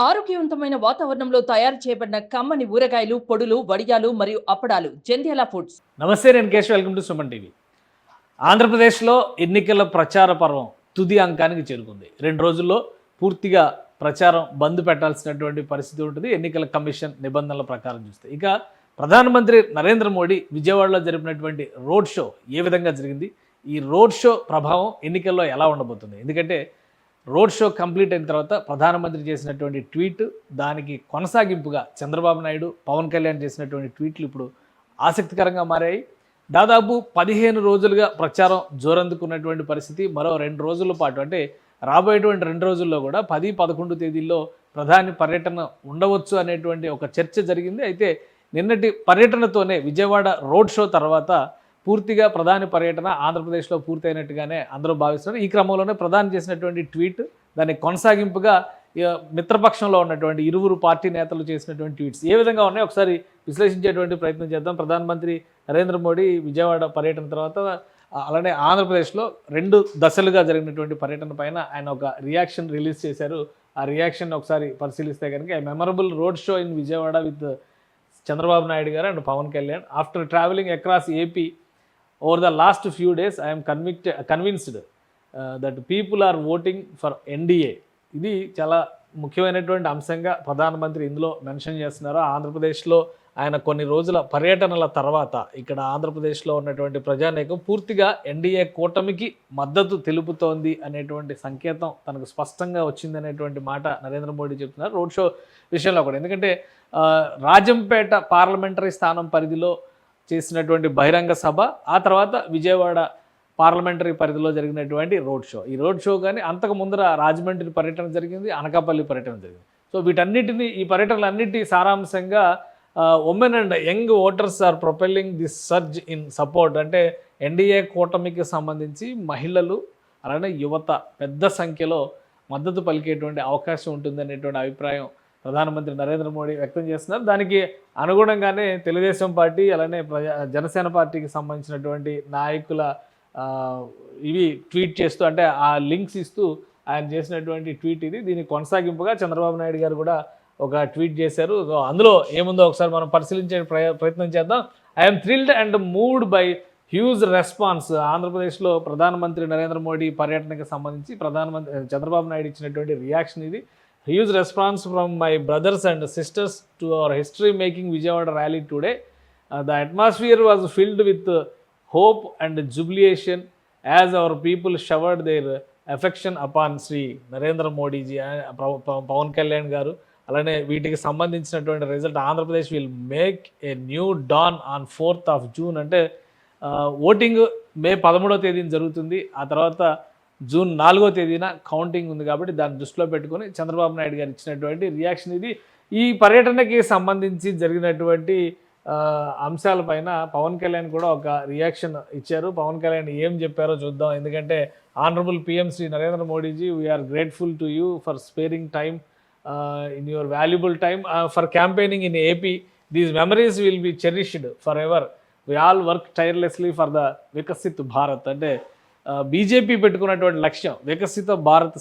ఆరోగ్యవంతమైన వాతావరణంలో తయారు చేయబడిన కమ్మని ఊరగాయలు, పొడులు, వడియాలు మరియు అప్పడాలు జంధ్యాల ఫుడ్స్. నమస్తే, నేను Keshav. Welcome to Suman TV. ఆంధ్రప్రదేశ్లో ఎన్నికల ప్రచార పర్వం తుది అంకానికి చేరుకుంది. 2 రోజుల్లో పూర్తిగా ప్రచారం బంద్ పెట్టాల్సినటువంటి పరిస్థితి ఉంటుంది ఎన్నికల కమిషన్ నిబంధనల ప్రకారం చూస్తే. ఇక ప్రధానమంత్రి నరేంద్ర మోడీ విజయవాడలో జరిపినటువంటి రోడ్ షో ఏ విధంగా జరిగింది, ఈ రోడ్ షో ప్రభావం ఎన్నికల్లో ఎలా ఉండబోతుంది? ఎందుకంటే రోడ్ షో కంప్లీట్ అయిన తర్వాత ప్రధానమంత్రి చేసినటువంటి ట్వీట్, దానికి కొనసాగింపుగా చంద్రబాబు నాయుడు, పవన్ కళ్యాణ్ చేసినటువంటి ట్వీట్లు ఇప్పుడు ఆసక్తికరంగా మారాయి. దాదాపు 15 రోజులుగా ప్రచారం జోరందుకున్నటువంటి పరిస్థితి. మరో 2 రోజుల పాటు, అంటే రాబోయేటువంటి 2 రోజుల్లో కూడా 10, 11 తేదీల్లో ప్రధాని పర్యటన ఉండవచ్చు అనేటువంటి ఒక చర్చ జరిగింది. అయితే నిన్నటి పర్యటనతోనే విజయవాడ రోడ్ షో తర్వాత పూర్తిగా ప్రధాని పర్యటన ఆంధ్రప్రదేశ్లో పూర్తయినట్టుగానే అందరూ భావిస్తున్నారు. ఈ క్రమంలోనే ప్రధాని చేసినటువంటి ట్వీట్, దానికి కొనసాగింపుగా మిత్రపక్షంలో ఉన్నటువంటి ఇరువురు పార్టీ నేతలు చేసినటువంటి ట్వీట్స్ ఏ విధంగా ఉన్నాయో ఒకసారి విశ్లేషించేటువంటి ప్రయత్నం చేద్దాం. ప్రధానమంత్రి నరేంద్ర మోడీ విజయవాడ పర్యటన తర్వాత అలానే ఆంధ్రప్రదేశ్లో 2 దశలుగా జరిగినటువంటి పర్యటన పైన ఆయన ఒక రియాక్షన్ రిలీజ్ చేశారు. ఆ రియాక్షన్ ఒకసారి పరిశీలిస్తే కనుక, a memorable road show in Vijayawada with Chandrababu Naidu garu and Pawan Kalyan after travelling across AP over the last few days, I am convinced that people are voting for NDA. ఇది చాలా ముఖ్యమైనటువంటి అంశంగా ప్రధానమంత్రి ఇందులో మెన్షన్ చేస్తున్నారు. ఆంధ్రప్రదేశ్లో ఆయన కొన్ని రోజుల పర్యటనల తర్వాత ఇక్కడ ఆంధ్రప్రదేశ్లో ఉన్నటువంటి ప్రజానీకం పూర్తిగా ఎన్డీఏ కూటమికి మద్దతు తెలుపుతోంది అనేటువంటి సంకేతం తనకు స్పష్టంగా వచ్చింది అనేటువంటి మాట నరేంద్ర మోడీ చెప్తున్నారు రోడ్ షో విషయంలో కూడా. ఎందుకంటే రాజంపేట పార్లమెంటరీ స్థానం పరిధిలో చేసినటువంటి బహిరంగ సభ, ఆ తర్వాత విజయవాడ పార్లమెంటరీ పరిధిలో జరిగినటువంటి రోడ్ షో. ఈ రోడ్ షో కానీ అంతకు ముందర రాజమండ్రి పర్యటన జరిగింది, అనకాపల్లి పర్యటన జరిగింది. సో వీటన్నిటిని, ఈ పర్యటనలన్నిటి సారాంశంగా women and young voters are propelling this surge in support. అంటే ఎన్డీఏ కూటమికి సంబంధించి మహిళలు అలానే యువత పెద్ద సంఖ్యలో మద్దతు పలికేటువంటి అవకాశం ఉంటుంది అనేటువంటి అభిప్రాయం ప్రధానమంత్రి నరేంద్ర మోడీ వ్యక్తం చేస్తున్నారు. దానికి అనుగుణంగానే తెలుగుదేశం పార్టీ అలానే జనసేన పార్టీకి సంబంధించినటువంటి నాయకుల ఇవి ట్వీట్ చేస్తూ, అంటే ఆ లింక్స్ ఇస్తూ ఆయన చేసినటువంటి ట్వీట్ ఇది. దీనికి కొనసాగింపుగా చంద్రబాబు నాయుడు గారు కూడా ఒక ట్వీట్ చేశారు. అందులో ఏముందో ఒకసారి మనం పరిశీలించే ప్రయత్నం చేద్దాం. I'm thrilled and moved by huge response. ఆంధ్రప్రదేశ్లో ప్రధానమంత్రి నరేంద్ర మోడీ పర్యటనకు సంబంధించి ప్రధానమంత్రి చంద్రబాబు నాయుడు ఇచ్చినటువంటి రియాక్షన్ ఇది. Huge response from my brothers and sisters to our history-making Vijayawada rally today. The atmosphere was filled with hope and jubilation as our people showered their affection upon Sri Narendra Modi ji and Pawan Kalyan garu. అలానే వీటికి సంబంధించినటువంటి result, Andhra Pradesh will make a new dawn on 4th of June. అంటే voting May 13వ తేదీన జరుగుతుంది. ఆ తర్వాత June 4వ తేదీన కౌంటింగ్ ఉంది. కాబట్టి దాన్ని దృష్టిలో పెట్టుకొని చంద్రబాబు నాయుడు గారు ఇచ్చినటువంటి రియాక్షన్ ఇది. ఈ పర్యటనకి సంబంధించి జరిగినటువంటి అంశాలపైన పవన్ కళ్యాణ్ కూడా ఒక రియాక్షన్ ఇచ్చారు. పవన్ కళ్యాణ్ ఏం చెప్పారో చూద్దాం. ఎందుకంటే honourable PM Shri Narendra Modiji, we're grateful to you for sparing time in your valuable time for campaigning in AP. These memories will be cherished forever. We all work tirelessly for the Viksit Bharat. అంటే BJP పెట్టుకున్నటువంటి లక్ష్యం వికసిత భారత్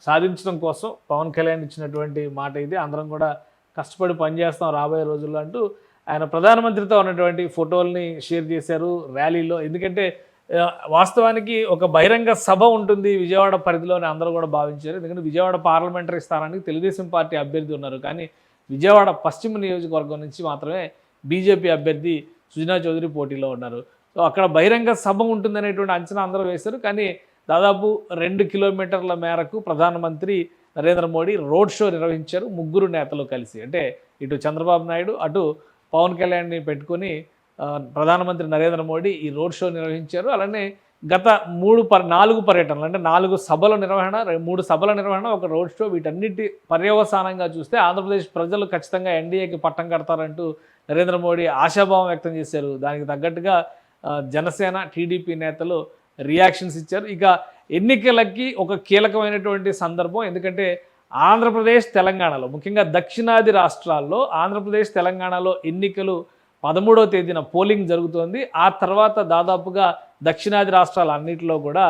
సాధించడం కోసం పవన్ కళ్యాణ్ ఇచ్చినటువంటి మాట ఇది. అందరం కూడా కష్టపడి పనిచేస్తాం రాబోయే రోజుల్లో అంటూ ఆయన ప్రధానమంత్రితో ఉన్నటువంటి ఫోటోల్ని షేర్ చేశారు ర్యాలీలో. ఎందుకంటే వాస్తవానికి ఒక బహిరంగ సభ ఉంటుంది విజయవాడ పరిధిలోని అందరూ కూడా భావించారు. ఎందుకంటే విజయవాడ పార్లమెంటరీ స్థానానికి తెలుగుదేశం పార్టీ అభ్యర్థి ఉన్నారు, కానీ విజయవాడ పశ్చిమ నియోజకవర్గం నుంచి మాత్రమే బీజేపీ అభ్యర్థి సుజనా చౌదరి పోటీలో ఉన్నారు. సో అక్కడ బహిరంగ సభ ఉంటుందనేటువంటి అంచనా అందరూ వేశారు. కానీ దాదాపు 2 కిలోమీటర్ల మేరకు ప్రధానమంత్రి నరేంద్ర మోడీ రోడ్ షో నిర్వహించారు. 3 నేతలు కలిసి, అంటే ఇటు చంద్రబాబు నాయుడు అటు పవన్ కళ్యాణ్ని పెట్టుకొని ప్రధానమంత్రి నరేంద్ర మోడీ ఈ రోడ్ షో నిర్వహించారు. అలానే గత 4 పర్యటనలు, అంటే 4 సభల నిర్వహణ, 3 సభల నిర్వహణ, ఒక రోడ్ షో, వీటన్నిటి పర్యవసానంగా చూస్తే ఆంధ్రప్రదేశ్ ప్రజలు ఖచ్చితంగా ఎన్డీఏకి పట్టం కడతారంటూ నరేంద్ర మోడీ ఆశాభావం వ్యక్తం చేశారు. దానికి తగ్గట్టుగా జనసేన టీడీపీ నేతలు రియాక్షన్స్ ఇచ్చారు. ఇక ఎన్నికలకి ఒక కీలకమైనటువంటి సందర్భం. ఎందుకంటే ఆంధ్రప్రదేశ్ తెలంగాణలో, ముఖ్యంగా దక్షిణాది రాష్ట్రాల్లో ఆంధ్రప్రదేశ్ తెలంగాణలో ఎన్నికలు 13వ తేదీన పోలింగ్ జరుగుతోంది. ఆ తర్వాత దాదాపుగా దక్షిణాది రాష్ట్రాలన్నింటిలో కూడా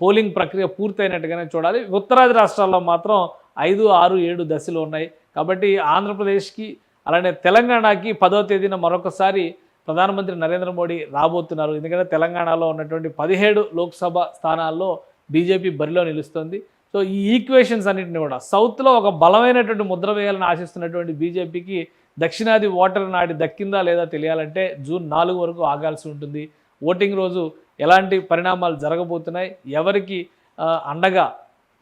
పోలింగ్ ప్రక్రియ పూర్తయినట్టుగానే చూడాలి. ఉత్తరాది రాష్ట్రాల్లో మాత్రం 5, 6, 7 దశలు ఉన్నాయి. కాబట్టి ఆంధ్రప్రదేశ్కి అలానే తెలంగాణకి 10వ తేదీన మరొకసారి ప్రధానమంత్రి నరేంద్ర మోడీ రాబోతున్నారు. ఎందుకంటే తెలంగాణలో ఉన్నటువంటి 17 లోక్సభ స్థానాల్లో బీజేపీ బరిలో నిలుస్తుంది. సో ఈ ఈక్వేషన్స్ అన్నింటినీ కూడా సౌత్లో ఒక బలమైనటువంటి ముద్ర వేయాలని ఆశిస్తున్నటువంటి బీజేపీకి దక్షిణాది ఓటర్ నాడి దక్కిందా లేదా తెలియాలంటే జూన్ 4 వరకు ఆగాల్సి ఉంటుంది. ఓటింగ్ రోజు ఎలాంటి పరిణామాలు జరగబోతున్నాయి, ఎవరికి అండగా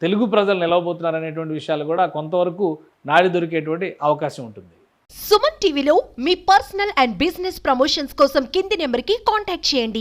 తెలుగు ప్రజలు నిలవబోతున్నారు అనేటువంటి విషయాలు కూడా కొంతవరకు నాడి దొరికేటువంటి అవకాశం ఉంటుంది. సుమన్ టీవీలో మీ పర్సనల్ అండ్ బిజినెస్ ప్రమోషన్స్ కోసం కింది నెంబర్కి కాంటాక్ట్ చేయండి.